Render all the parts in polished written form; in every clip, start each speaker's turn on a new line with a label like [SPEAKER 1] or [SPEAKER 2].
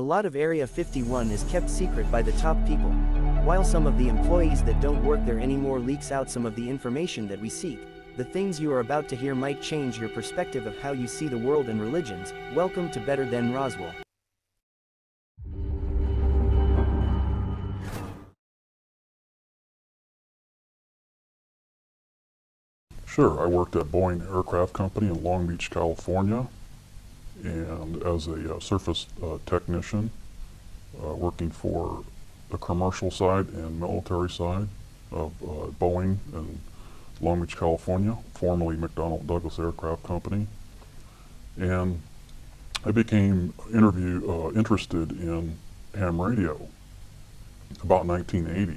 [SPEAKER 1] A lot of Area 51 is kept secret by the top people, while some of the employees that don't work there anymore leaks out some of the information that we seek. The things you are about to hear might change your perspective of how you see the world and religions. Welcome to Better Than Roswell.
[SPEAKER 2] Sure, I worked at Boeing Aircraft Company in Long Beach, California, and as a surface technician, working for the commercial side and military side of Boeing in Long Beach, California, formerly McDonnell Douglas Aircraft Company. And I became interested in ham radio about 1980.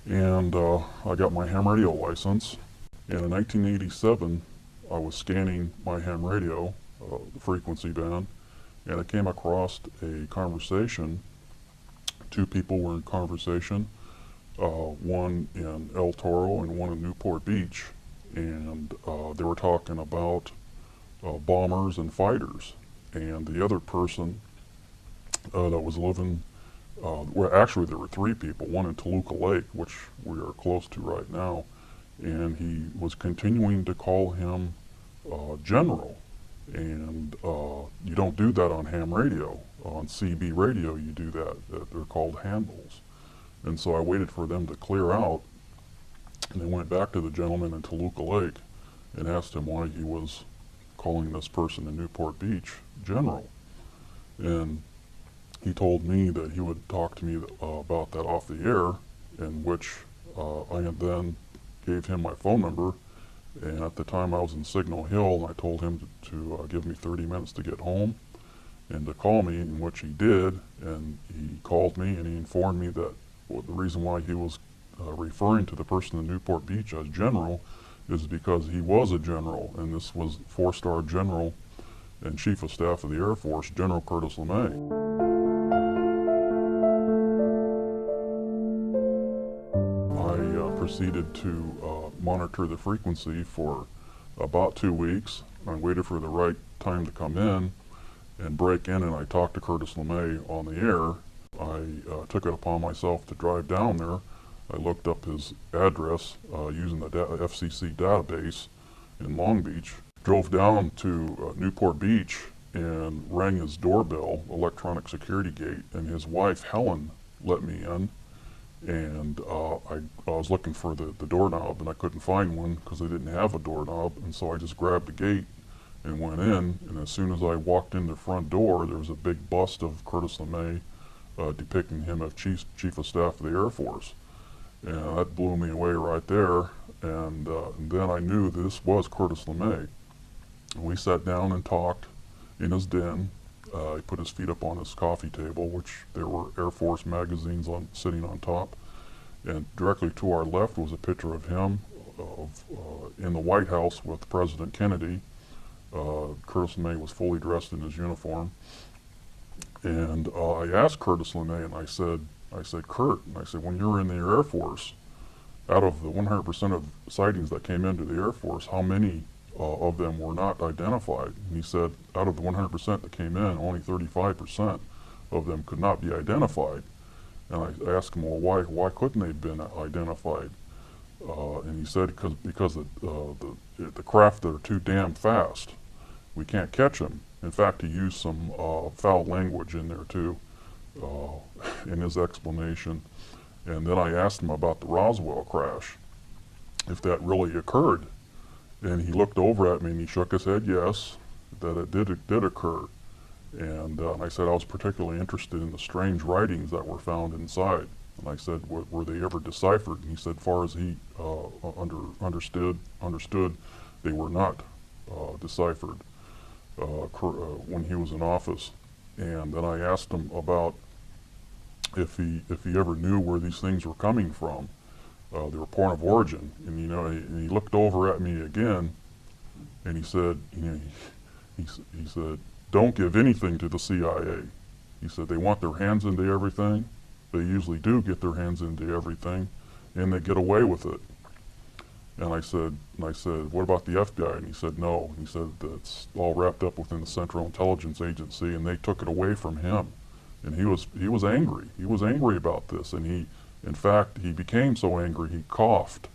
[SPEAKER 2] And I got my ham radio license. And in 1987, I was scanning my ham radio, the frequency band, and I came across a conversation. Two people were in conversation, one in El Toro and one in Newport Beach, and they were talking about bombers and fighters. And the other person that was living, well, actually there were three people, one in Toluca Lake, which we are close to right now, and he was continuing to call him General. And you don't do that on ham radio. On CB radio you do that. They're called handles. And so I waited for them to clear out, and they went back to the gentleman in Toluca Lake and asked him why he was calling this person in Newport Beach General. And he told me that he would talk to me about that off the air, in which I had then gave him my phone number, and at the time I was in Signal Hill, and I told him to give me 30 minutes to get home and to call me, in which he did. And he called me and he informed me that the reason why he was referring to the person in Newport Beach as General is because he was a general, and this was 4-star General and Chief of Staff of the Air Force, General Curtis Lemay. Proceeded to monitor the frequency for about 2 weeks. I waited for the right time to come in and break in, and I talked to Curtis Lemay on the air. I took it upon myself to drive down there. I looked up his address using the FCC database in Long Beach, drove down to Newport Beach and rang his doorbell, electronic security gate, and his wife Helen let me in. And I was looking for the doorknob, and I couldn't find one because they didn't have a doorknob, and so I just grabbed the gate and went in. And as soon as I walked in the front door, there was a big bust of Curtis Lemay depicting him as Chief of Staff of the Air Force. And that blew me away right there, and then I knew that this was Curtis Lemay. And we sat down and talked in his den. He put his feet up on his coffee table, which there were Air Force magazines sitting on top. And directly to our left was a picture of him in the White House with President Kennedy. Curtis Lemay was fully dressed in his uniform. And I asked Curtis Lemay, and I said, Kurt, and I said, when you were in the Air Force, out of the 100% of sightings that came into the Air Force, how many of them were not identified? And he said, out of the 100% that came in, only 35% of them could not be identified. And I asked him, well, why couldn't they have been identified? And he said, because the craft are too damn fast. We can't catch them. In fact, he used some foul language in there too, in his explanation. And then I asked him about the Roswell crash, if that really occurred. And he looked over at me and he shook his head, yes, that it did occur. And I said I was particularly interested in the strange writings that were found inside. And I said, were they ever deciphered? And he said, as far as he understood, they were not deciphered when he was in office. And then I asked him about if he ever knew where these things were coming from. They were point of origin, and and he looked over at me again, and he said, he said, don't give anything to the CIA. He said they want their hands into everything. They usually do get their hands into everything, and they get away with it. And I said, what about the FBI? And he said, no. And he said that's all wrapped up within the Central Intelligence Agency, and they took it away from him. And he was angry. He was angry about this, and in fact, he became so angry he coughed,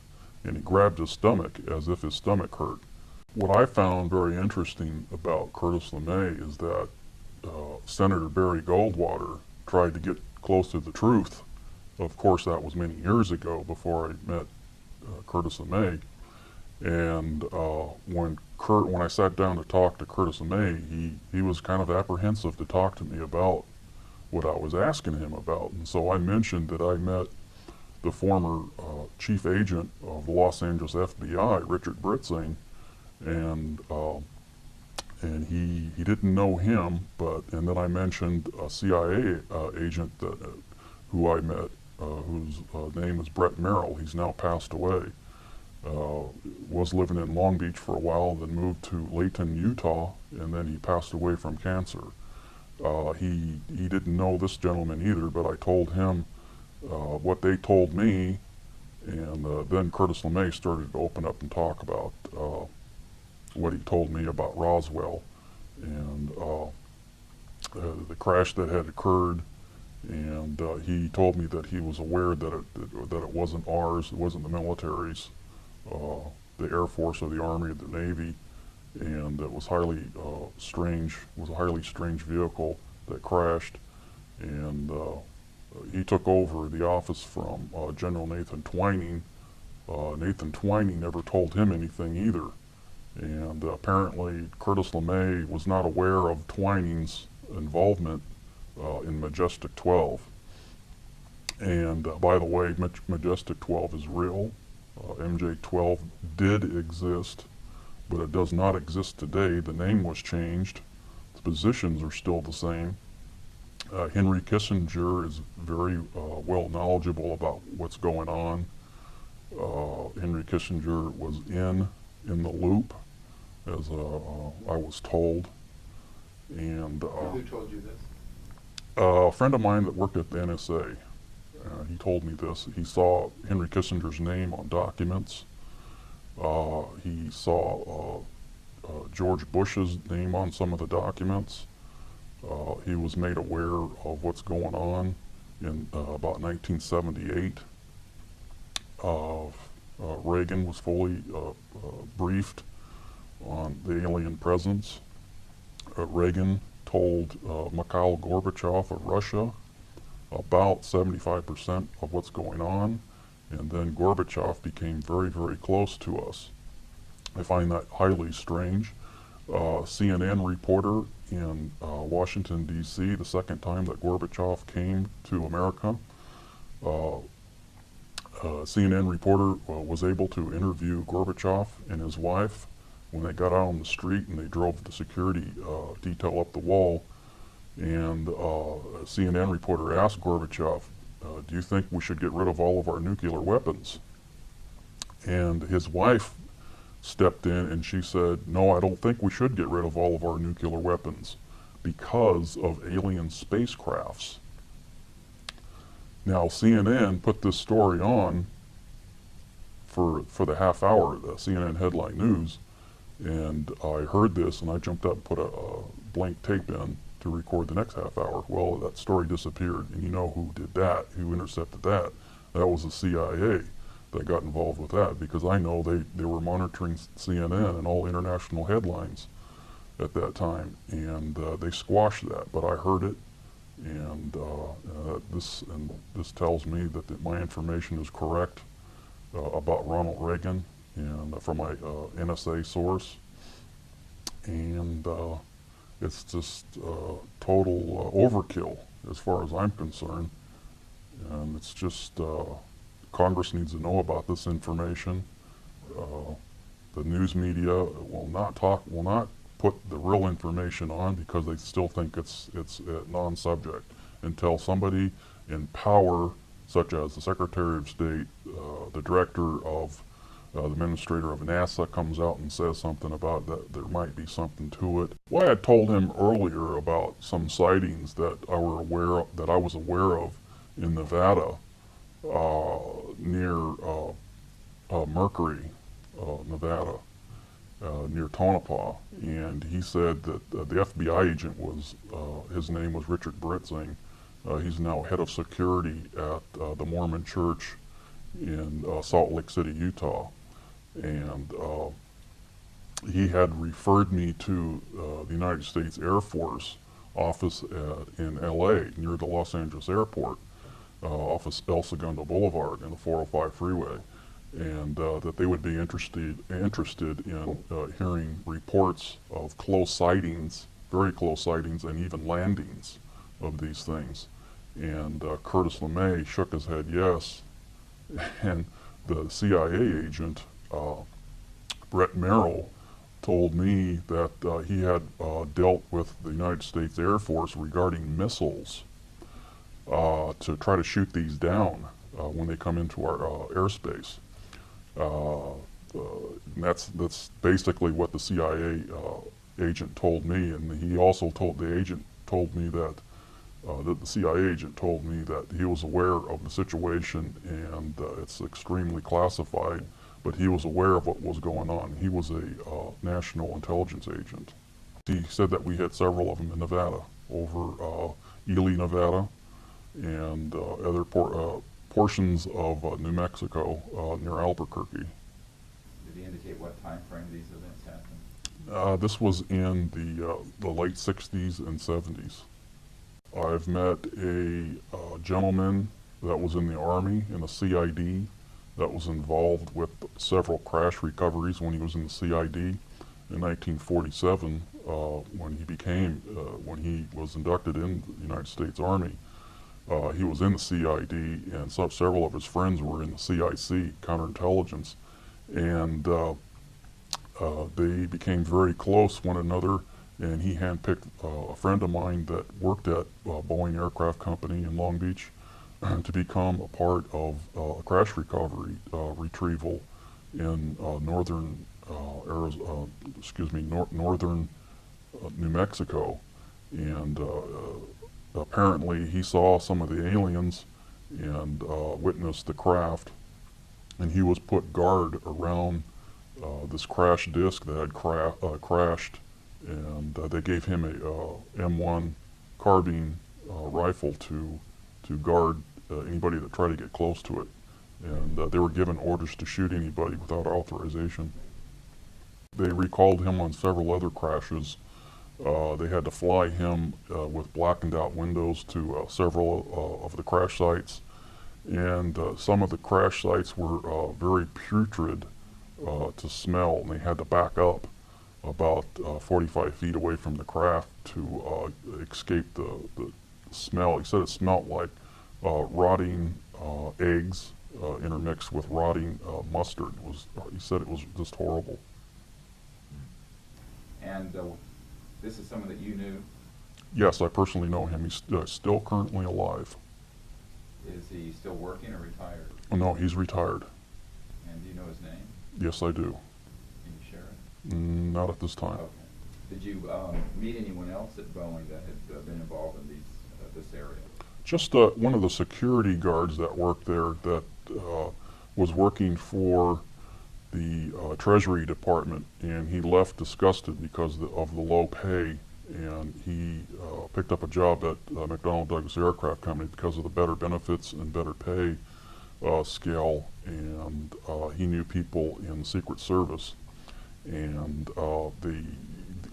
[SPEAKER 2] and he grabbed his stomach as if his stomach hurt. What I found very interesting about Curtis Lemay is that Senator Barry Goldwater tried to get close to the truth. Of course, that was many years ago, before I met Curtis Lemay. And when I sat down to talk to Curtis Lemay, he was kind of apprehensive to talk to me about what I was asking him about. And so I mentioned that I met the former chief agent of the Los Angeles FBI, Richard Britzing, and he didn't know him, and then I mentioned a CIA agent who I met, whose name is Brett Merrill. He's now passed away. Was living in Long Beach for a while, then moved to Layton, Utah, and then he passed away from cancer. He didn't know this gentleman either, but I told him what they told me, and then Curtis Lemay started to open up and talk about what he told me about Roswell and the crash that had occurred. And he told me that he was aware that it wasn't ours, it wasn't the military's, the Air Force or the Army or the Navy, and it was highly strange. It was a highly strange vehicle that crashed, and he took over the office from General Nathan Twining. Nathan Twining never told him anything either, and apparently Curtis Lemay was not aware of Twining's involvement in Majestic 12. And by the way, Majestic 12 is real. MJ-12 did exist, but it does not exist today. The name was changed. The positions are still the same. Henry Kissinger is very well knowledgeable about what's going on. Henry Kissinger was in the loop, as I was told. And
[SPEAKER 3] who told you this?
[SPEAKER 2] a friend of mine that worked at the NSA. He told me this. He saw Henry Kissinger's name on documents. He saw George Bush's name on some of the documents. He was made aware of what's going on in about 1978. Reagan was fully briefed on the alien presence. Reagan told Mikhail Gorbachev of Russia about 75% of what's going on, and then Gorbachev became very, very close to us. I find that highly strange. CNN reporter in Washington, D.C., the second time that Gorbachev came to America, CNN reporter was able to interview Gorbachev and his wife when they got out on the street and they drove the security detail up the wall. And a CNN reporter asked Gorbachev, do you think we should get rid of all of our nuclear weapons? And his wife stepped in and she said, no, I don't think we should get rid of all of our nuclear weapons because of alien spacecrafts. Now, CNN put this story on for the half hour, the CNN headline news, and I heard this and I jumped up and put a blank tape in to record the next half hour. Well, that story disappeared, and you know who did that, who intercepted that. That was the CIA that got involved with that, because I know they were monitoring CNN and all international headlines at that time, and they squashed that, but I heard it, and this tells me that my information is correct about Ronald Reagan, and from my NSA source, and it's just total overkill as far as I'm concerned, and it's just Congress needs to know about this information. The news media will not put the real information on because they still think it's a non-subject until somebody in power, such as the Secretary of State, the director of the administrator of NASA, comes out and says something about that there might be something to it. Well, I had told him earlier about some sightings that I was aware of in Nevada, near Mercury, Nevada, near Tonopah, and he said that the FBI agent his name was Richard Britzing, He's now head of security at the Mormon Church in Salt Lake City, Utah. And he had referred me to the United States Air Force office in LA near the Los Angeles airport, off of El Segundo Boulevard in the 405 freeway, and that they would be interested in hearing reports of close sightings, very close sightings, and even landings of these things. And Curtis Lemay shook his head yes, and the CIA agent, Brett Merrill, told me that he had dealt with the United States Air Force regarding missiles to try to shoot these down when they come into our airspace. That's basically what the CIA agent told me, and he also told the agent told me that the CIA agent told me that he was aware of the situation, and it's extremely classified, but he was aware of what was going on. He was a national intelligence agent. He said that we had several of them in Nevada, over Ely, Nevada, and other portions of New Mexico near Albuquerque.
[SPEAKER 3] Did he indicate what time frame these events happened?
[SPEAKER 2] This was in the late 60s and 70s. I've met a gentleman that was in the Army, in the CID, that was involved with several crash recoveries when he was in the CID in 1947, when he was inducted in the United States Army. He was in the CID, and several of his friends were in the CIC, counterintelligence, and they became very close one another, and he handpicked a friend of mine that worked at Boeing Aircraft Company in Long Beach to become a part of crash recovery retrieval in northern northern New Mexico, and apparently he saw some of the aliens and witnessed the craft, and he was put guard around this crash disc that had crashed, and they gave him a M1 carbine rifle to guard anybody that tried to get close to it, and they were given orders to shoot anybody without authorization. They recalled him on several other crashes. They had to fly him with blackened out windows to several of the crash sites, and some of the crash sites were very putrid to smell, and they had to back up about 45 feet away from the craft to escape the smell. He said it smelled like rotting eggs intermixed with rotting mustard. He said it was just horrible.
[SPEAKER 3] And this is someone that you knew?
[SPEAKER 2] Yes, I personally know him. He's still currently alive.
[SPEAKER 3] Is he still working or retired?
[SPEAKER 2] Oh, no, he's retired.
[SPEAKER 3] And do you know his name?
[SPEAKER 2] Yes, I do.
[SPEAKER 3] Can you share it?
[SPEAKER 2] Not at this time.
[SPEAKER 3] Okay. Did you meet anyone else at Boeing that had been involved in this area?
[SPEAKER 2] Just one of the security guards that worked there that was working for the Treasury Department, and he left disgusted because of the low pay, and he picked up a job at McDonnell Douglas Aircraft Company because of the better benefits and better pay scale, and he knew people in the Secret Service, and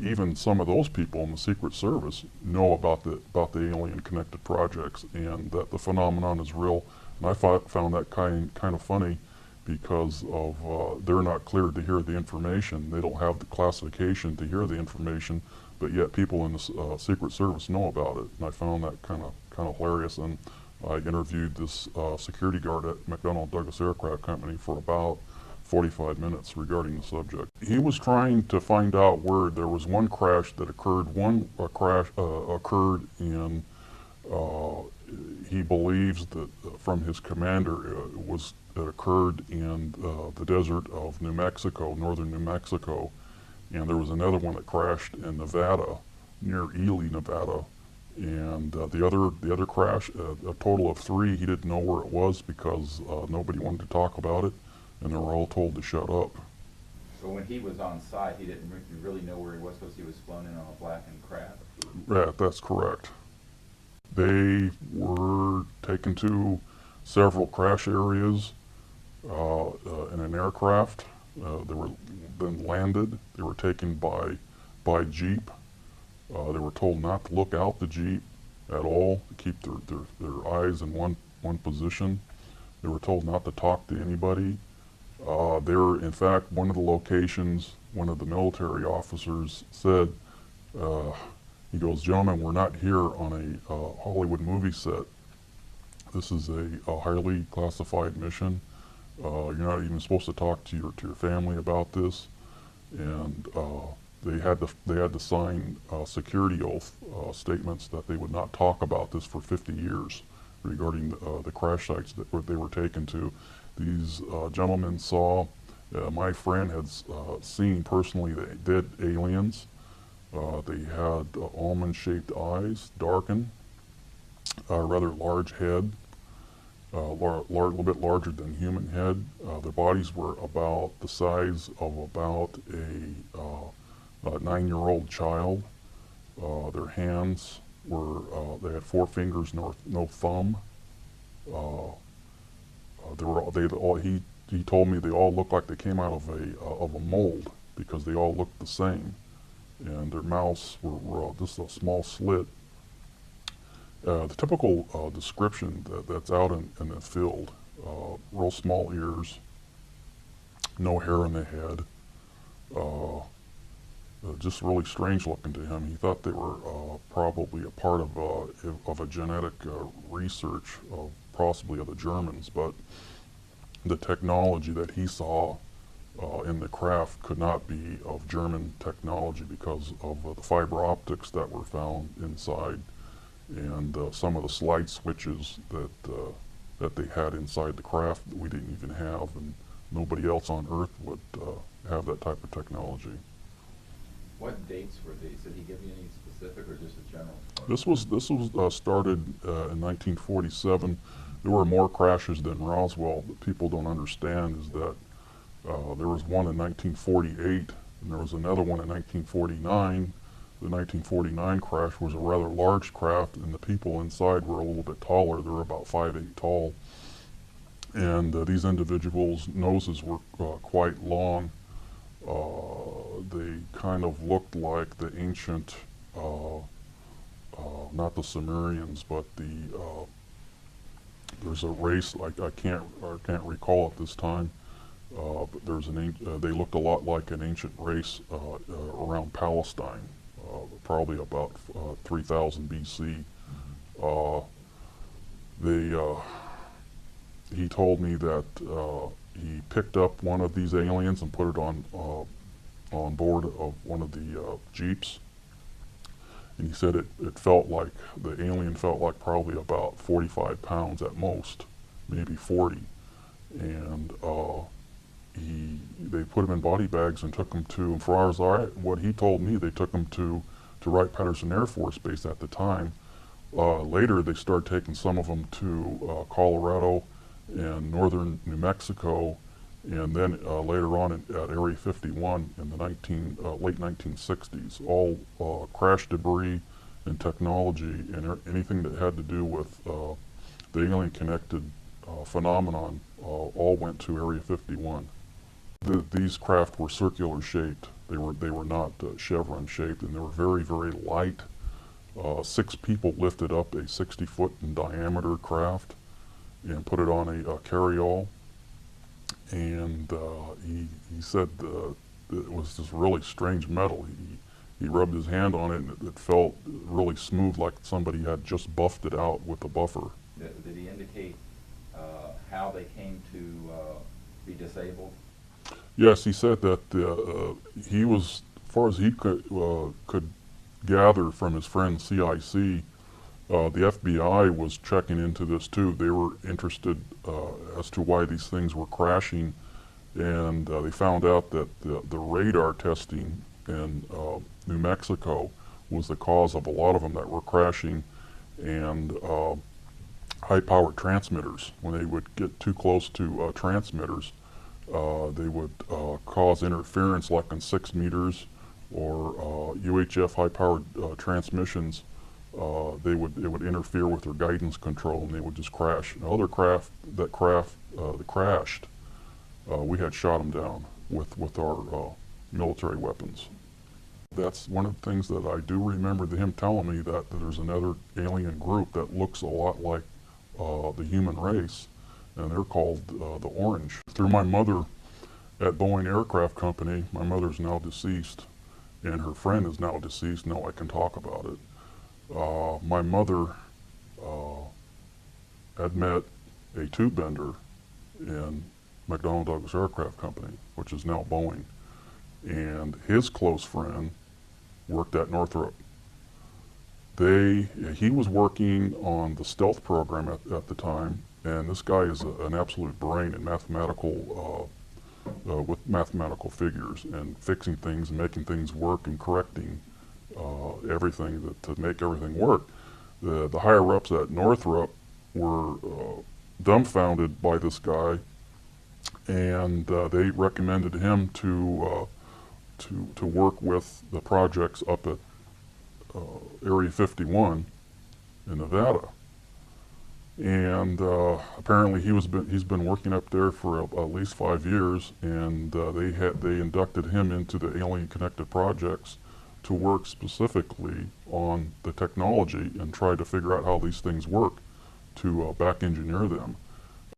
[SPEAKER 2] even some of those people in the Secret Service know about the alien connected projects, and that the phenomenon is real. And I found that kind of funny, because of they're not cleared to hear the information. They don't have the classification to hear the information, but yet people in the Secret Service know about it. And I found that kind of hilarious. And I interviewed this security guard at McDonnell Douglas Aircraft Company for about 45 minutes regarding the subject. He was trying to find out where there was one crash that occurred. Occurred in. He believes that from his commander it occurred in the desert of New Mexico, northern New Mexico, and there was another one that crashed in Nevada, near Ely, Nevada, and the other crash, a total of 3. He didn't know where it was because nobody wanted to talk about it, and they were all told to shut up.
[SPEAKER 3] So when he was on site, he didn't really know where he was because he was flown in on a blackened craft?
[SPEAKER 2] Yeah, that's correct. They were taken to several crash areas in an aircraft. They were then landed. They were taken by jeep. They were told not to look out the jeep at all, to keep their eyes in one position. They were told not to talk to anybody. They were, in fact, one of the locations, one of the military officers said, he goes, "Gentlemen, we're not here on a Hollywood movie set. This is a highly classified mission. You're not even supposed to talk to your family about this." And they had to sign security oath statements that they would not talk about this for 50 years regarding the crash sites that they were taken to. These gentlemen saw, my friend had seen personally the dead aliens. They had almond-shaped eyes, darkened, rather large head, little bit larger than human head. Their bodies were about the size of about a 9-year-old child. Their hands were, they had 4 fingers, no thumb. He told me they all looked like they came out of a mold because they all looked the same, and their mouths were just a small slit. The typical description that's out in the field: real small ears, no hair in the head, just really strange looking to him. He thought they were probably a part of a genetic research of possibly of the Germans, but the technology that he saw in the craft could not be of German technology because of the fiber optics that were found inside, and some of the slide switches that they had inside the craft that we didn't even have, and nobody else on Earth would have that type of technology.
[SPEAKER 3] What dates were these? Did he give you any specific or just a general?
[SPEAKER 2] This was started in 1947. There were more crashes than Roswell. What people don't understand is that there was one in 1948, and there was another one in 1949. The 1949 crash was a rather large craft, and the people inside were a little bit taller. They were about 5'8" tall. And these individuals' noses were quite long. They kind of looked like the ancient, not the Sumerians, but there's a race, like I can't recall at this time, but there's they looked a lot like an ancient race around Palestine, probably about 3000 BC. He told me that he picked up one of these aliens and put it on board of one of the jeeps, and he said it felt like, the alien felt like probably about 45 pounds at most, maybe 40, and they put him in body bags and took him to, and for what he told me, they took him to Wright-Patterson Air Force Base at the time. Later they started taking some of them to Colorado and northern New Mexico, and then later on at Area 51 in the late 1960s. All crash debris and technology and anything that had to do with the alien-connected phenomenon all went to Area 51. These craft were circular shaped. They were not chevron shaped, and they were very, very light. 6 people lifted up a 60-foot in diameter craft and put it on a carryall. And he said it was this really strange metal. He rubbed his hand on it, and it felt really smooth, like somebody had just buffed it out with a buffer.
[SPEAKER 3] Did he indicate how they came to be disabled?
[SPEAKER 2] Yes, he said that he was, as far as he could gather from his friend CIC, the FBI was checking into this too. They were interested as to why these things were crashing, and they found out that the radar testing in New Mexico was the cause of a lot of them that were crashing, and high-powered transmitters. When they would get too close to transmitters, they would cause interference like in 6 meters, or UHF high-powered transmissions it would interfere with their guidance control, and they would just crash. And other craft that crashed, we had shot them down with our military weapons. That's one of the things that I do remember him telling me, that there's another alien group that looks a lot like the human race, and they're called the Orange. Through my mother at Boeing Aircraft Company, my mother's now deceased, and her friend is now deceased. Now I can talk about it. My mother had met a tube bender in McDonnell Douglas Aircraft Company, which is now Boeing, and his close friend worked at Northrup. He was working on the stealth program at the time, and this guy is an absolute brain in mathematical, with mathematical figures and fixing things and making things work and correcting everything to make everything work. The higher ups at Northrup were dumbfounded by this guy, and they recommended him to work with the projects up at Area 51 in Nevada. And apparently he's been working up there for at least 5 years, and they inducted him into the Alien Connected Projects to work specifically on the technology and try to figure out how these things work, to back engineer them.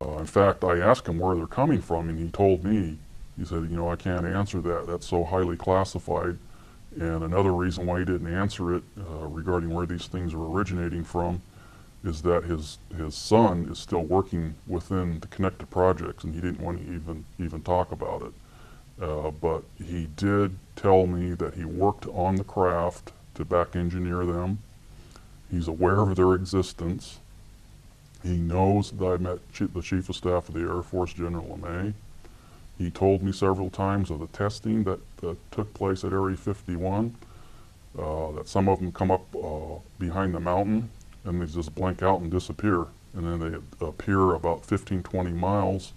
[SPEAKER 2] In fact, I asked him where they're coming from, and he told me, he said, you know, I can't answer that. That's so highly classified. And another reason why he didn't answer it regarding where these things are originating from is that his son is still working within the connected projects, and he didn't want to even talk about it. But he did tell me that he worked on the craft to back engineer them. He's aware of their existence. He knows that I met the Chief of Staff of the Air Force, General Lemay. He told me several times of the testing that took place at Area 51, that some of them come up behind the mountain and they just blink out and disappear. And then they appear about 15, 20 miles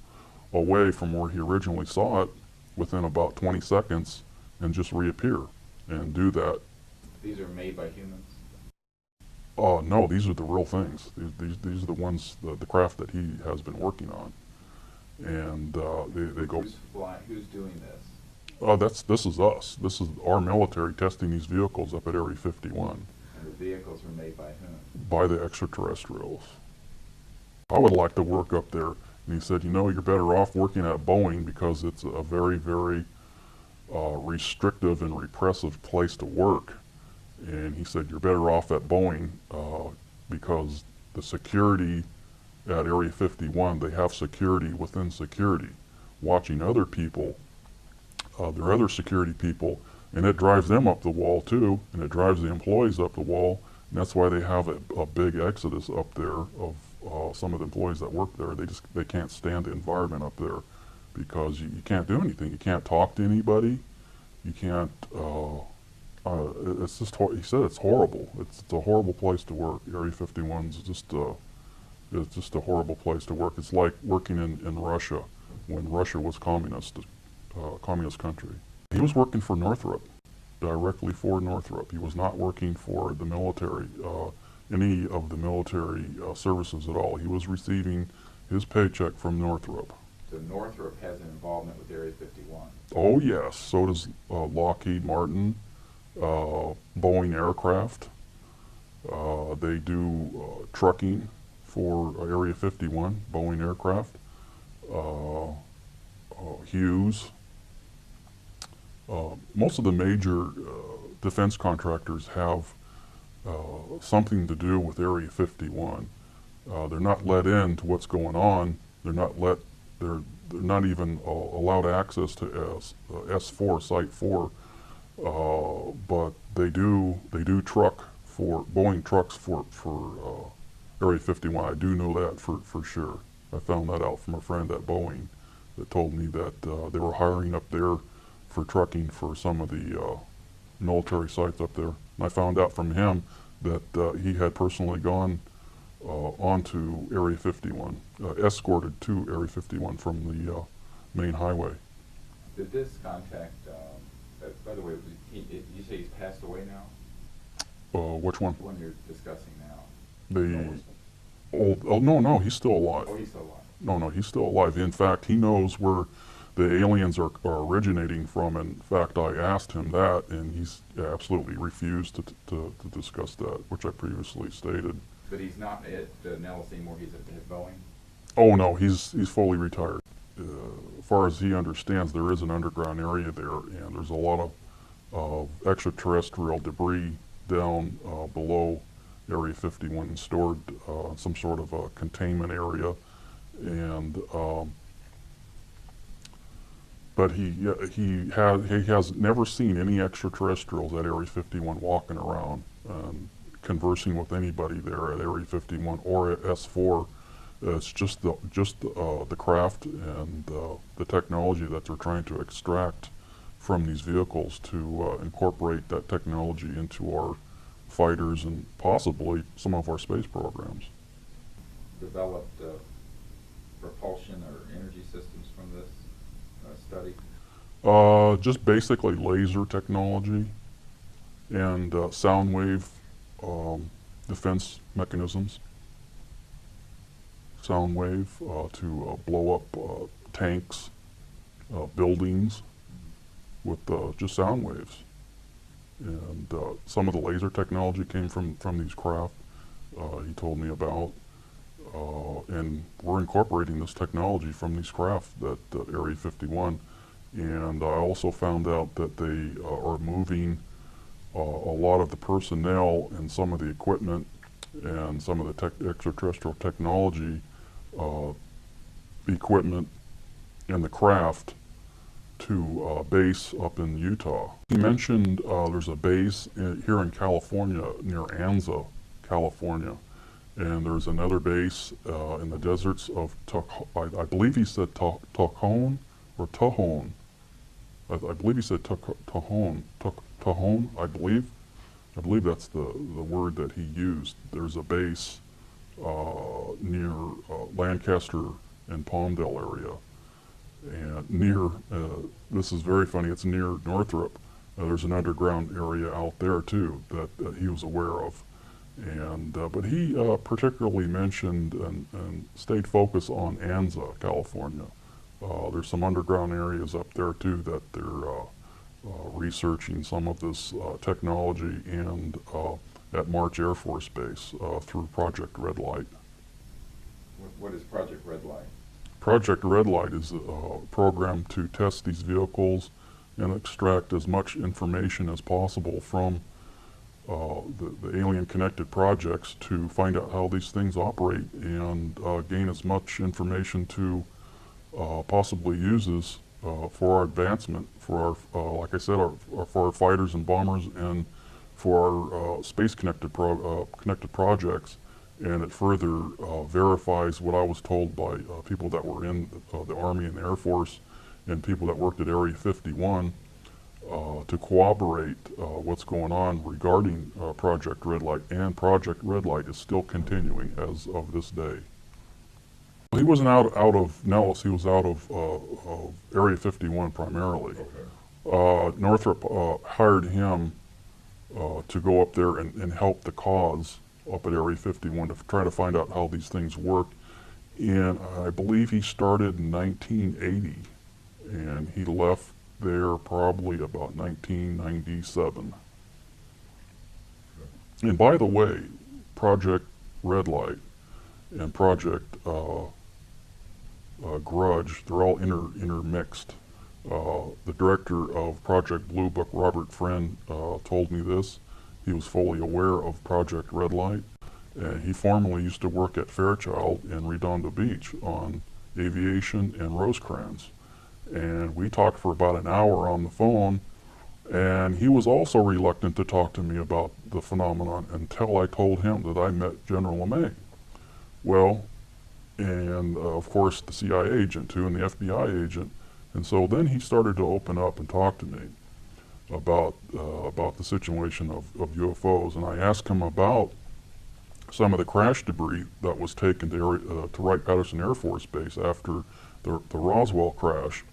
[SPEAKER 2] away from where he originally saw it within about 20 seconds and just reappear and do that.
[SPEAKER 3] These are made by humans?
[SPEAKER 2] No, these are the real things. These are the ones, the craft that he has been working on. And they go.
[SPEAKER 3] Who's doing this?
[SPEAKER 2] This is us. This is our military testing these vehicles up at Area 51.
[SPEAKER 3] And the vehicles were made by whom?
[SPEAKER 2] By the extraterrestrials. I would like to work up there. And he said, you know, you're better off working at Boeing because it's a very, very restrictive and repressive place to work. And he said, you're better off at Boeing because the security at Area 51, they have security within security, watching other people, their other security people, and it drives them up the wall too, and it drives the employees up the wall, and that's why they have a big exodus up there of some of the employees that work there. They can't stand the environment up there because you can't do anything. You can't talk to anybody. You can't. It's just. He said it's horrible. It's a horrible place to work. Area 51 is just. It's just a horrible place to work. It's like working in Russia when Russia was communist country. He was working for Northrup, directly for Northrup. He was not working for the military, any of the military services at all. He was receiving his paycheck from Northrup.
[SPEAKER 3] So Northrup has an involvement with Area 51?
[SPEAKER 2] Oh yes, so does Lockheed Martin, Boeing Aircraft. They do trucking for Area 51, Boeing Aircraft, Hughes. Most of the major defense contractors have something to do with Area 51. They're not let in to what's going on. They're not even allowed access to S4, Site 4, but they do truck for Boeing trucks for Area 51. I do know that for sure. I found that out from a friend at Boeing that told me that they were hiring up there for trucking for some of the military sites up there. And I found out from him that he had personally gone onto Area 51, escorted to Area 51 from the main highway.
[SPEAKER 3] Did this contact, by the way, you say he's passed away now?
[SPEAKER 2] Which one?
[SPEAKER 3] The one you're discussing now.
[SPEAKER 2] The old, oh no, he's still alive.
[SPEAKER 3] Oh, he's still alive.
[SPEAKER 2] No, he's still alive. In fact, he knows where the aliens are originating from. In fact, I asked him that, and he's absolutely refused to discuss that, which I previously stated.
[SPEAKER 3] But he's not at Nellis anymore, he's at Boeing?
[SPEAKER 2] Oh no, he's fully retired. As far as he understands, there is an underground area there, and there's a lot of extraterrestrial debris down below Area 51 stored in some sort of a containment area. And but he has never seen any extraterrestrials at Area 51 walking around and conversing with anybody there at Area 51 or at S4. It's just the craft and the technology that they're trying to extract from these vehicles to incorporate that technology into our fighters and possibly some of our space programs.
[SPEAKER 3] Developed propulsion or energy systems from this study?
[SPEAKER 2] Just basically laser technology and sound wave defense mechanisms. Sound wave to blow up tanks, buildings with just sound waves. And some of the laser technology came from these craft he told me about. And we're incorporating this technology from these craft at Area 51. And I also found out that they are moving a lot of the personnel and some of the equipment and some of the extraterrestrial technology equipment and the craft to base up in Utah. He mentioned there's a base here in California near Enzo, California. And there's another base in the deserts of, I believe he said Tajon or Tajon. I believe he said Tajon, I believe. I believe that's the word that he used. There's a base near Lancaster and Palmdale area. And near, this is very funny, it's near Northrup. There's an underground area out there too that he was aware of. And but he particularly mentioned and stayed focused on Enzo, California. There's some underground areas up there too that they're researching some of this technology and at March Air Force Base through Project Red Light.
[SPEAKER 3] What is Project Red Light?
[SPEAKER 2] Project Red Light is a program to test these vehicles and extract as much information as possible from the alien-connected projects to find out how these things operate and gain as much information to possibly use this for our advancement, for our, like I said, for our fighters and bombers and for our space-connected connected projects. And it further verifies what I was told by people that were in the Army and the Air Force and people that worked at Area 51 to corroborate what's going on regarding Project Red Light. And Project Red Light is still continuing as of this day. He wasn't out of Nellis, he was out of Area 51 primarily. Okay. Northrup hired him to go up there and help the cause up at Area 51 to try to find out how these things work. And I believe he started in 1980 and he left there probably about 1997. And by the way, Project Red Light and Project Grudge, they're all intermixed. The director of Project Blue Book, Robert Friend, told me this. He was fully aware of Project Red Light. And he formerly used to work at Fairchild in Redondo Beach on aviation and Rosecrans. And we talked for about an hour on the phone, and he was also reluctant to talk to me about the phenomenon until I told him that I met General Lemay. Well, and of course the CIA agent too, and the FBI agent. And so then he started to open up and talk to me about the situation of UFOs. And I asked him about some of the crash debris that was taken to Wright-Patterson Air Force Base after the Roswell crash.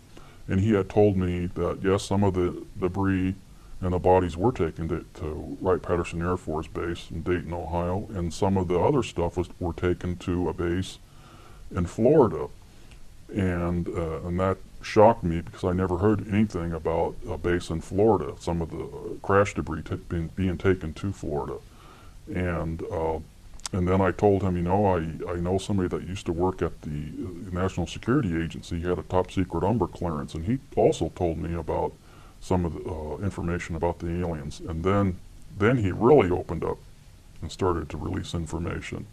[SPEAKER 2] And he had told me that yes, some of the debris and the bodies were taken to Wright-Patterson Air Force Base in Dayton, Ohio, and some of the other stuff were taken to a base in Florida. And that shocked me because I never heard anything about a base in Florida, some of the crash debris being taken to Florida. And then I told him, I know somebody that used to work at the National Security Agency. He had a top secret UMBR clearance, and he also told me about some of the information about the aliens. And then he really opened up and started to release information.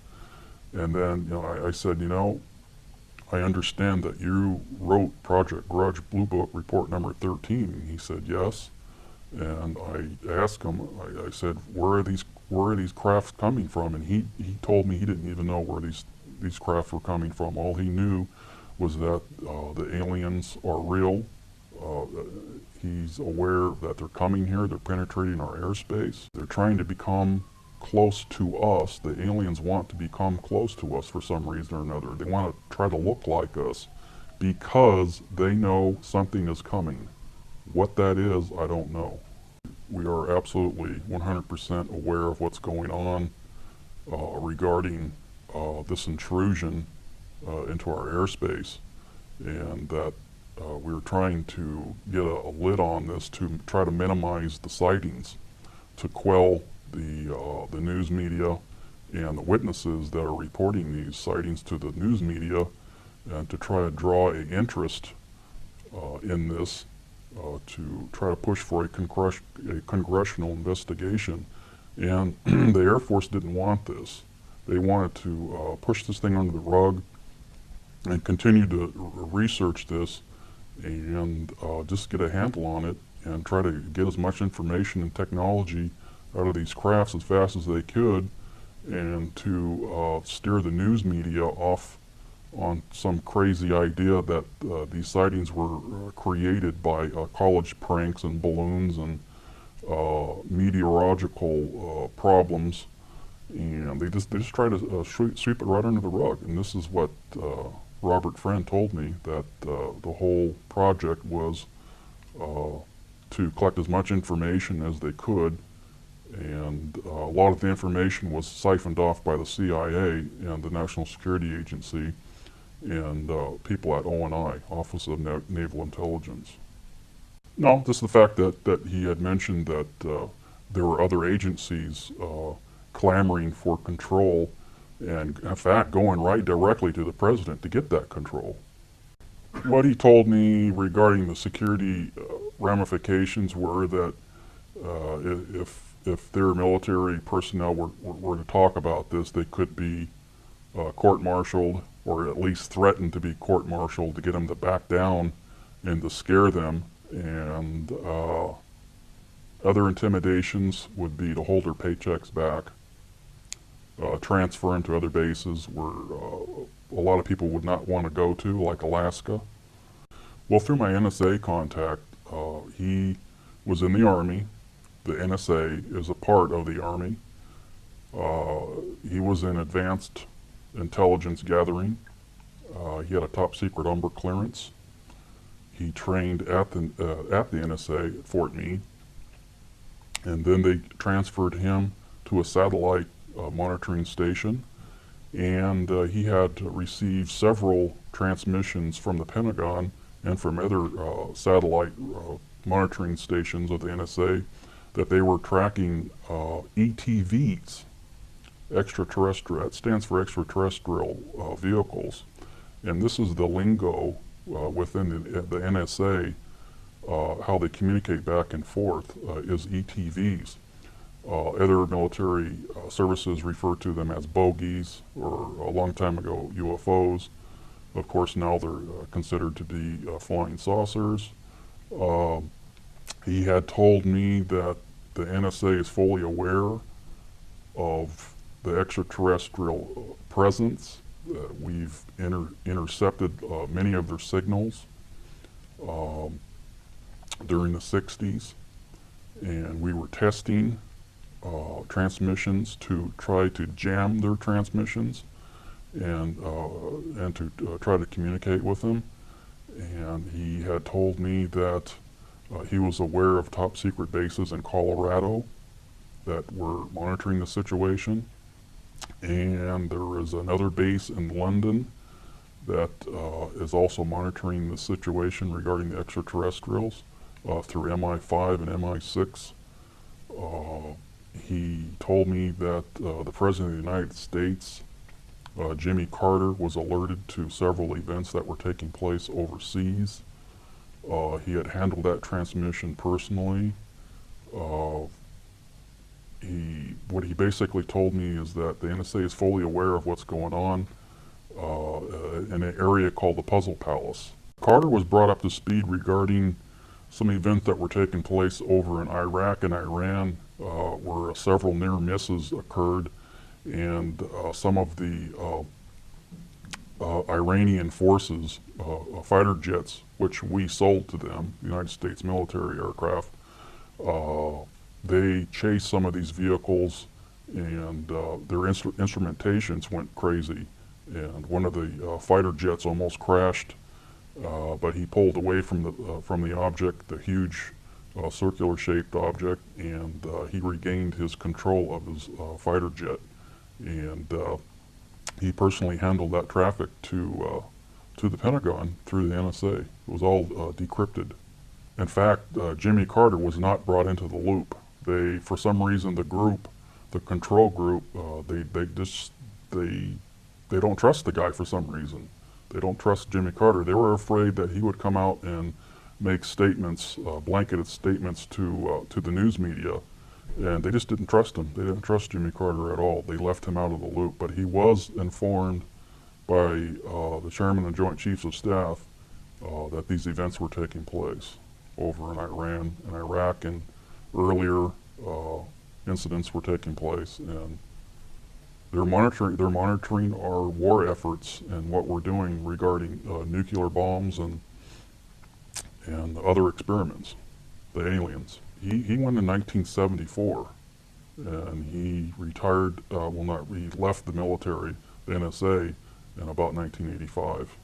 [SPEAKER 2] And then I said, I understand that you wrote Project Grudge Blue Book Report number 13. And he said yes. And I asked him, I said, where are these crafts coming from? And he told me he didn't even know where these crafts were coming from. All he knew was that the aliens are real. He's aware that they're coming here, they're penetrating our airspace. They're trying to become close to us. The aliens want to become close to us for some reason or another. They want to try to look like us because they know something is coming. What that is, I don't know. We are absolutely 100% aware of what's going on regarding this intrusion into our airspace, and that we're trying to get a lid on this to try to minimize the sightings, to quell the news media and the witnesses that are reporting these sightings to the news media, and to try to draw an interest in this, to try to push for a congressional investigation. And the Air Force didn't want this. They wanted to push this thing under the rug and continue to research this and just get a handle on it and try to get as much information and technology out of these crafts as fast as they could, and to steer the news media off on some crazy idea that these sightings were created by college pranks and balloons and meteorological problems, and they just try to sweep it right under the rug. And this is what Robert Friend told me, that the whole project was to collect as much information as they could, and a lot of the information was siphoned off by the CIA and the National Security Agency and people at ONI, Office of Naval Intelligence. No, just the fact that he had mentioned that there were other agencies clamoring for control, and in fact going right directly to the president to get that control. What he told me regarding the security ramifications were that if their military personnel were to talk about this, they could be court-martialed, or at least threatened to be court-martialed, to get them to back down and to scare them. And other intimidations would be to hold their paychecks back, transfer them to other bases where a lot of people would not want to go to, like Alaska. Well, through my NSA contact, he was in the Army. The NSA is a part of the Army. He was in advanced intelligence gathering. He had a top secret UMBR clearance. He trained at the NSA at Fort Meade, and then they transferred him to a satellite monitoring station, and he had received several transmissions from the Pentagon and from other satellite monitoring stations of the NSA that they were tracking ETVs, extraterrestrial. That stands for extraterrestrial vehicles, and this is the lingo within the NSA. How they communicate back and forth is ETVs. Other military services refer to them as bogies, or a long time ago UFOs. Of course, now they're considered to be flying saucers. He had told me that the NSA is fully aware of the extraterrestrial presence. We've intercepted many of their signals during the 60s, and we were testing transmissions to try to jam their transmissions and to try to communicate with them. And he had told me that He was aware of top secret bases in Colorado that were monitoring the situation. And there is another base in London that is also monitoring the situation regarding the extraterrestrials through MI5 and MI6. He told me that the President of the United States, Jimmy Carter, was alerted to several events that were taking place overseas. He had handled that transmission personally. What he basically told me is that the NSA is fully aware of what's going on in an area called the Puzzle Palace. Carter was brought up to speed regarding some events that were taking place over in Iraq and Iran, where several near misses occurred, and some of the Iranian forces, fighter jets, which we sold to them, United States military aircraft, they chased some of these vehicles, and their instrumentations went crazy. And one of the fighter jets almost crashed, but he pulled away from the object, the huge circular-shaped object, and he regained his control of his fighter jet. And he personally handled that traffic to the Pentagon through the NSA. It was all decrypted. In fact, Jimmy Carter was not brought into the loop. They, for some reason, the group, the control group, they don't trust the guy for some reason. They don't trust Jimmy Carter. They were afraid that he would come out and make statements, blanketed statements to the news media, and they just didn't trust him. They didn't trust Jimmy Carter at all. They left him out of the loop. But he was informed by the chairman and Joint Chiefs of Staff that these events were taking place over in Iran and Iraq, and earlier incidents were taking place, and they're monitoring our war efforts and what we're doing regarding nuclear bombs and other experiments, the aliens. He went in 1974, and he retired, he left the military, the NSA, in about 1985.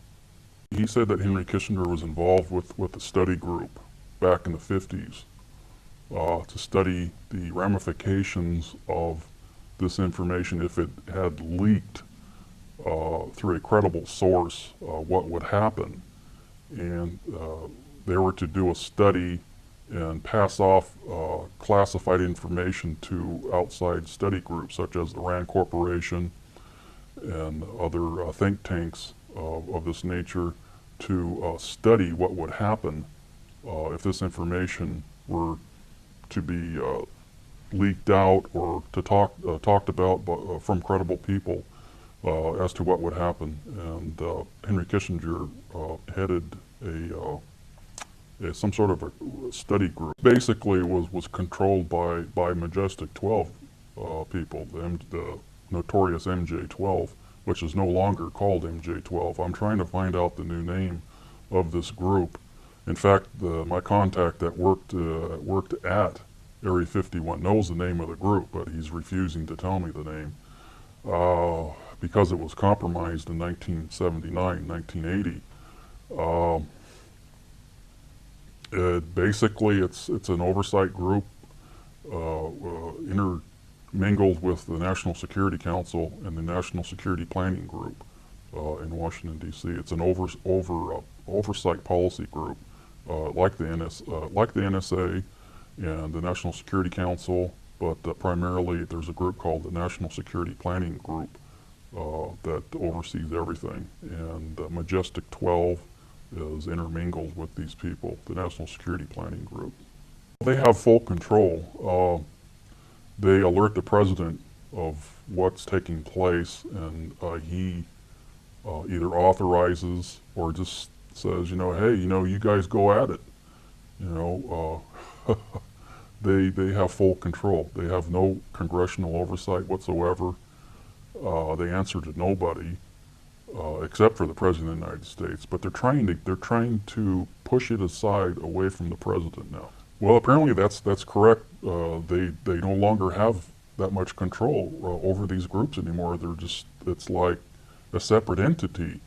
[SPEAKER 2] He said that Henry Kissinger was involved with a study group back in the 50s to study the ramifications of this information if it had leaked through a credible source, what would happen. And they were to do a study and pass off classified information to outside study groups such as the RAND Corporation and other think tanks of this nature to study what would happen if this information were to be leaked out or to talked about from credible people as to what would happen. And Henry Kissinger headed some sort of a study group. Basically, was controlled by Majestic 12 people, the notorious MJ-12, which is no longer called MJ-12. I'm trying to find out the new name of this group. In fact, my contact that worked at Area 51 knows the name of the group, but he's refusing to tell me the name because it was compromised in 1979, 1980. Basically, it's an oversight group intermingled with the National Security Council and the National Security Planning Group in Washington, D.C. It's an oversight policy group like the NSA and the National Security Council, but primarily there's a group called the National Security Planning Group that oversees everything. And Majestic 12 is intermingled with these people, the National Security Planning Group. They have full control. They alert the president of what's taking place, and he either authorizes or just says, hey, you guys go at it. They have full control. They have no congressional oversight whatsoever. They answer to nobody except for the President of the United States. But they're trying to push it aside away from the president now. Well, apparently that's correct. They no longer have that much control over these groups anymore. It's like a separate entity.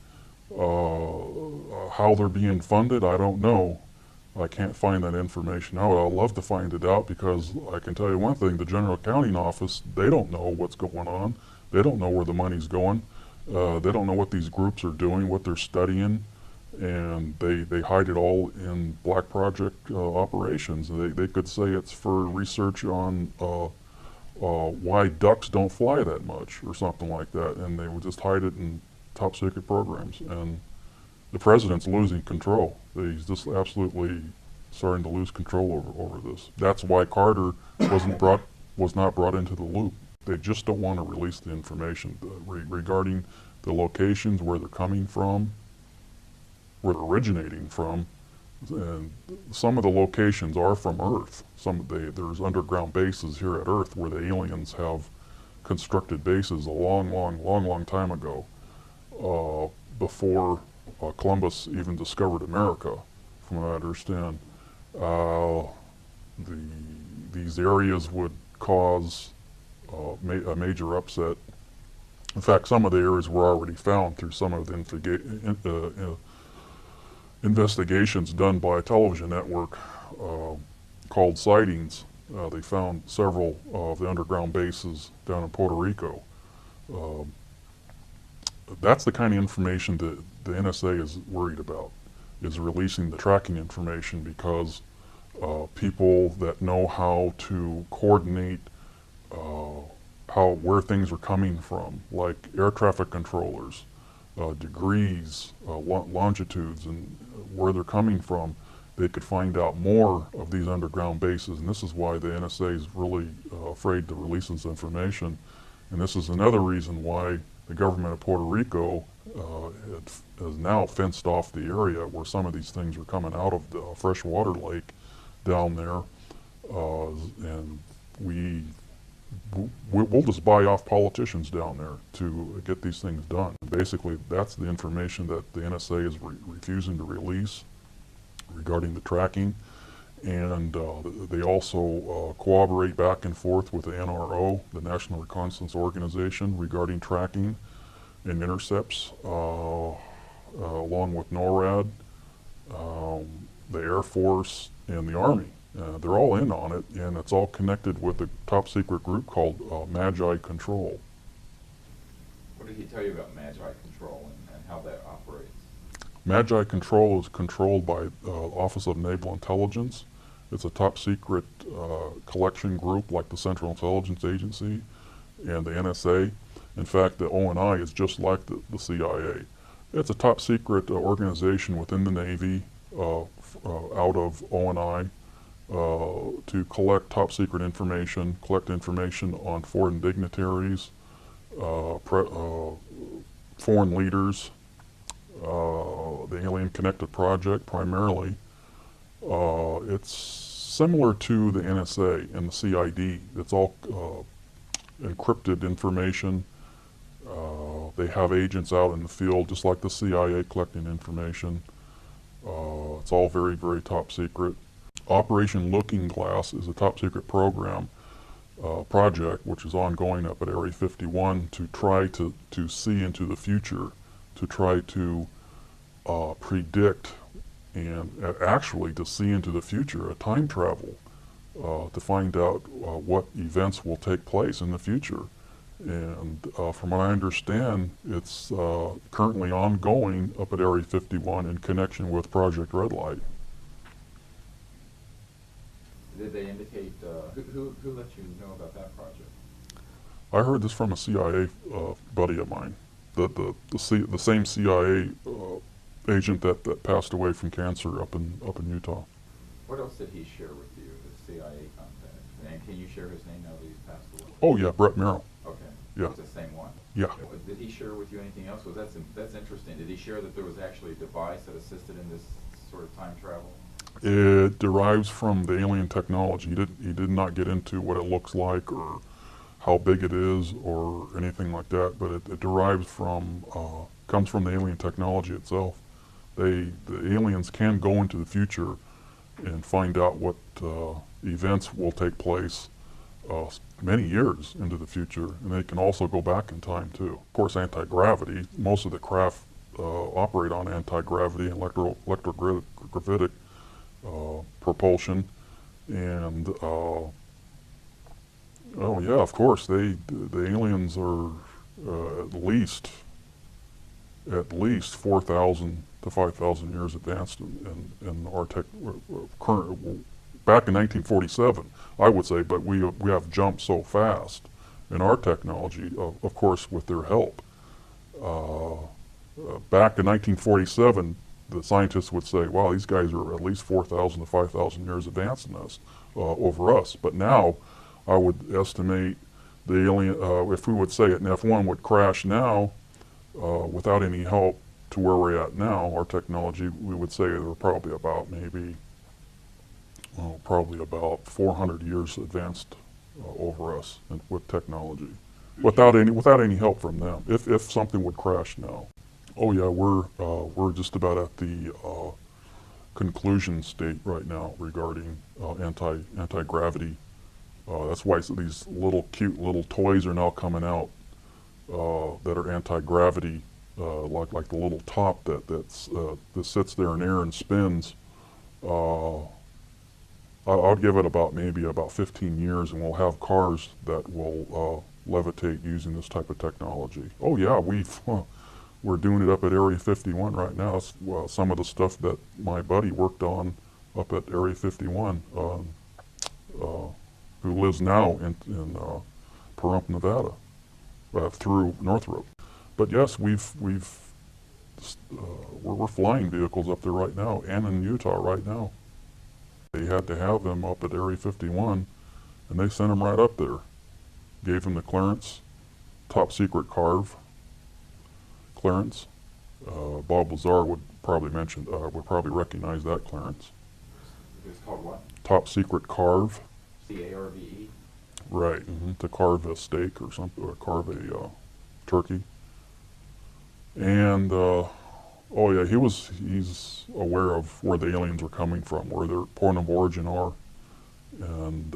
[SPEAKER 2] How they're being funded, I don't know. I can't find that information out. I'd love to find it out, because I can tell you one thing, the General Accounting Office, they don't know what's going on. They don't know where the money's going. They don't know what these groups are doing, what they're studying, and they hide it all in black project operations. They could say it's for research on why ducks don't fly that much or something like that, and they would just hide it in top secret programs. And the president's losing control. He's just absolutely starting to lose control over this. That's why Carter was not brought into the loop. They just don't want to release the information regarding the locations, where they're coming from, where they're originating from. And some of the locations are from Earth. There's underground bases here at Earth where the aliens have constructed bases a long time ago, before Columbus even discovered America, from what I understand. These areas would cause a major upset. In fact, some of the areas were already found through some of the investigations done by a television network called Sightings. They found several of the underground bases down in Puerto Rico. That's the kind of information that the NSA is worried about, is releasing the tracking information, because people that know how to coordinate where things are coming from, like air traffic controllers, degrees, longitudes, and where they're coming from, they could find out more of these underground bases. And this is why the NSA is really afraid to release this information. And this is another reason why the government of Puerto Rico has now fenced off the area where some of these things are coming out of the freshwater lake down there. And we'll just buy off politicians down there to get these things done. Basically, that's the information that the NSA is refusing to release regarding the tracking. And they also cooperate back and forth with the NRO, the National Reconnaissance Organization, regarding tracking and intercepts, along with NORAD, the Air Force, and the Army. They're all in on it, and it's all connected with a top secret group called Magi Control.
[SPEAKER 3] What did he tell you about Magi Control and how that operates?
[SPEAKER 2] Magi Control is controlled by Office of Naval Intelligence. It's a top secret collection group like the Central Intelligence Agency and the NSA. In fact, the ONI is just like the CIA. It's a top secret organization within the Navy, out of ONI, to collect top secret information, collect information on foreign dignitaries, foreign leaders, the Alien Connected Project primarily. It's similar to the NSA and the CID. It's all encrypted information. They have agents out in the field, just like the CIA, collecting information. It's all very, very top secret. Operation Looking Glass is a top secret program, project, which is ongoing up at Area 51 to try to see into the future, to try to predict and actually to see into the future, a time travel, to find out what events will take place in the future. And from what I understand, it's currently ongoing up at Area 51 in connection with Project Red Light.
[SPEAKER 3] Did they indicate, who let you know about that project?
[SPEAKER 2] I heard this from a CIA buddy of mine, the same CIA agent that passed away from cancer up in Utah.
[SPEAKER 3] What else did he share with you, the CIA contact? And can you share his name now that he's passed away?
[SPEAKER 2] Oh yeah, Brett Merrill.
[SPEAKER 3] Okay.
[SPEAKER 2] Yeah.
[SPEAKER 3] It's the same one.
[SPEAKER 2] Yeah.
[SPEAKER 3] Did he share with you anything else? That's interesting. Did he share that there was actually a device that assisted in this sort of time travel?
[SPEAKER 2] It derives from the alien technology. He did not get into what it looks like or how big it is or anything like that, but it derives from, comes from the alien technology itself. The aliens can go into the future and find out what events will take place many years into the future, and they can also go back in time too. Of course, anti-gravity. Most of the craft operate on anti-gravity and electrogravitic propulsion, and oh yeah, of course, the aliens are at least 4,000 to 5,000 years advanced in our current. Back in 1947, I would say, but we have jumped so fast in our technology, of course, with their help. Back in 1947, the scientists would say, wow, these guys are at least 4,000 to 5,000 years advanced in us, over us. But now, I would estimate the alien, if we would say an F-1 would crash now, without any help to where we're at now, our technology, we would say they're probably about maybe, probably about 400 years advanced over us with technology, without any help from them. If something would crash now, oh yeah, we're just about at the conclusion state right now regarding anti-gravity. That's why these little cute little toys are now coming out that are anti-gravity, like the little top that sits there in air and spins. I'll give it maybe about 15 years, and we'll have cars that will levitate using this type of technology. Oh yeah, we're doing it up at Area 51 right now. It's, some of the stuff that my buddy worked on up at Area 51, who lives now in Pahrump, Nevada, through Northrup. But yes, we're flying vehicles up there right now, and in Utah right now. They had to have them up at Area 51, and they sent them right up there. Gave them the clearance, top secret carve clearance. Bob Lazar would probably recognize that clearance.
[SPEAKER 3] It's called what?
[SPEAKER 2] Top secret carve.
[SPEAKER 3] C-A-R-V-E?
[SPEAKER 2] Right, to carve a steak or something, or carve a turkey. And oh yeah, he's aware of where the aliens are coming from, where their point of origin are, and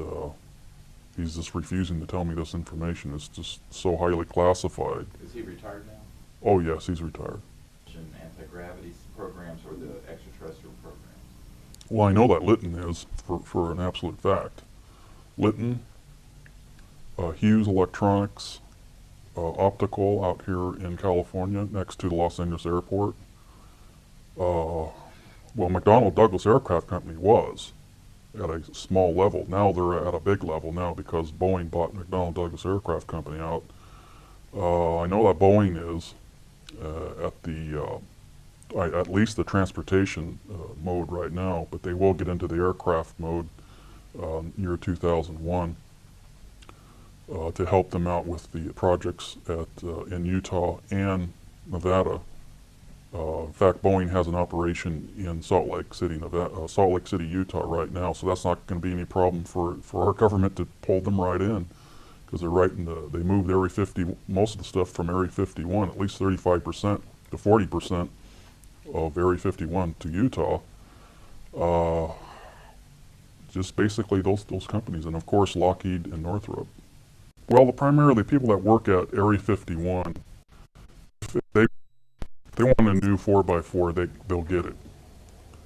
[SPEAKER 2] he's just refusing to tell me this information. It's just so highly classified.
[SPEAKER 3] Is he retired now?
[SPEAKER 2] Oh yes, he's retired.
[SPEAKER 3] Anti-gravity programs or the extraterrestrial programs?
[SPEAKER 2] Well, I know that Lytton is, for an absolute fact. Lytton, Hughes Electronics, Optical out here in California, next to the Los Angeles airport. Well, McDonnell Douglas Aircraft Company was at a small level. Now they're at a big level now because Boeing bought McDonnell Douglas Aircraft Company out. I know that Boeing is at least the transportation mode right now, but they will get into the aircraft mode year 2001 to help them out with the projects in Utah and Nevada. In fact, Boeing has an operation in Salt Lake City, Utah right now, so that's not going to be any problem for our government to pull them right in, because they're right in they moved Area 50, most of the stuff from Area 51, at least 35% to 40% of Area 51 to Utah. Just basically those companies, and of course Lockheed and Northrup. Well, primarily people that work at Area 51, if they want a new 4x4, they'll get it.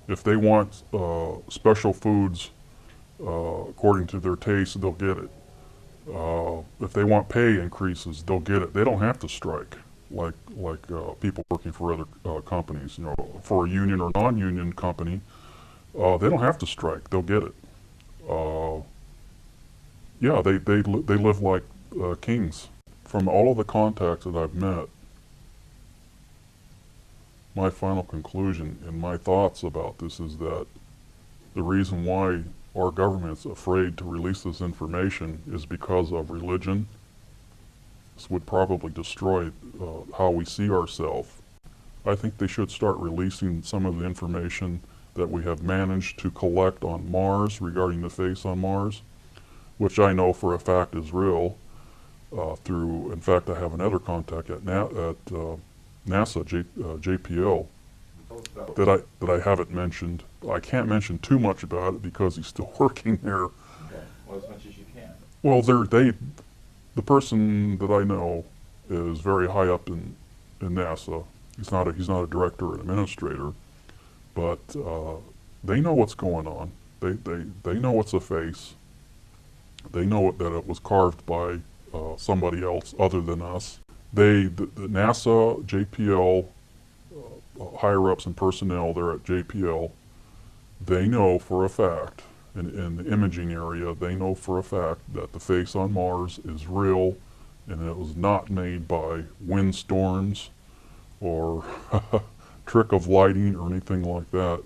[SPEAKER 2] If they want special foods according to their taste, they'll get it. If they want pay increases, they'll get it. They don't have to strike like people working for other companies. You know, for a union or non-union company, they don't have to strike. They'll get it. Yeah, they live like kings. From all of the contacts that I've met, my final conclusion and my thoughts about this is that the reason why our government's afraid to release this information is because of religion. This would probably destroy how we see ourselves. I think they should start releasing some of the information that we have managed to collect on Mars regarding the face on Mars, which I know for a fact is real. In fact, I have another contact at NASA, JPL, that I haven't mentioned. I can't mention too much about it because he's still working there.
[SPEAKER 3] Okay. Well, as much as you can.
[SPEAKER 2] Well, the person that I know is very high up in NASA. He's not a director or an administrator, but They know what's going on. They know it's a face. They know that it was carved by somebody else other than us. The NASA, JPL, higher-ups and personnel there at JPL, they know for a fact, in the imaging area, they know for a fact that the face on Mars is real, and it was not made by windstorms or trick of lighting or anything like that.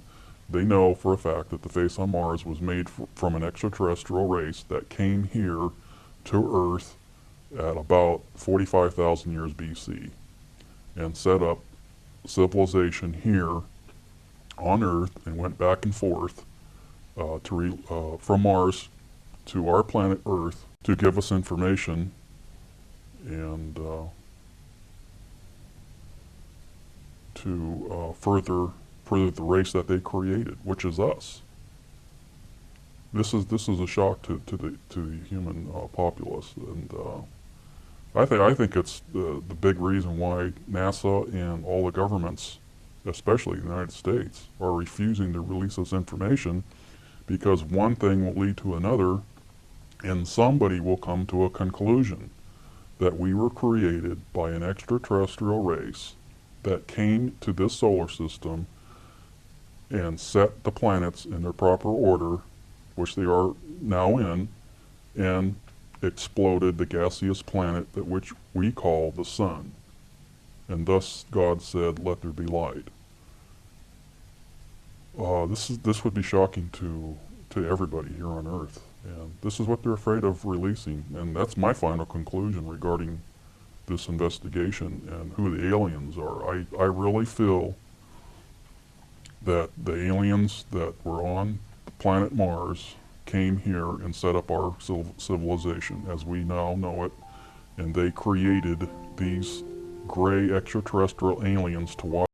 [SPEAKER 2] They know for a fact that the face on Mars was made from an extraterrestrial race that came here to Earth at about 45,000 years BC and set up civilization here on Earth and went back and forth from Mars to our planet Earth to give us information and to further the race that they created, which is us. This is a shock to the human populace, and I think it's the big reason why NASA and all the governments, especially the United States, are refusing to release this information, because one thing will lead to another, and somebody will come to a conclusion that we were created by an extraterrestrial race that came to this solar system and set the planets in their proper order, which they are now in, and exploded the gaseous planet that which we call the sun. And thus God said, "Let there be light." This would be shocking to everybody here on Earth, and this is what they're afraid of releasing. And that's my final conclusion regarding this investigation and who the aliens are. I really feel that the aliens that were on the planet Mars came here and set up our civilization as we now know it, and they created these gray extraterrestrial aliens to watch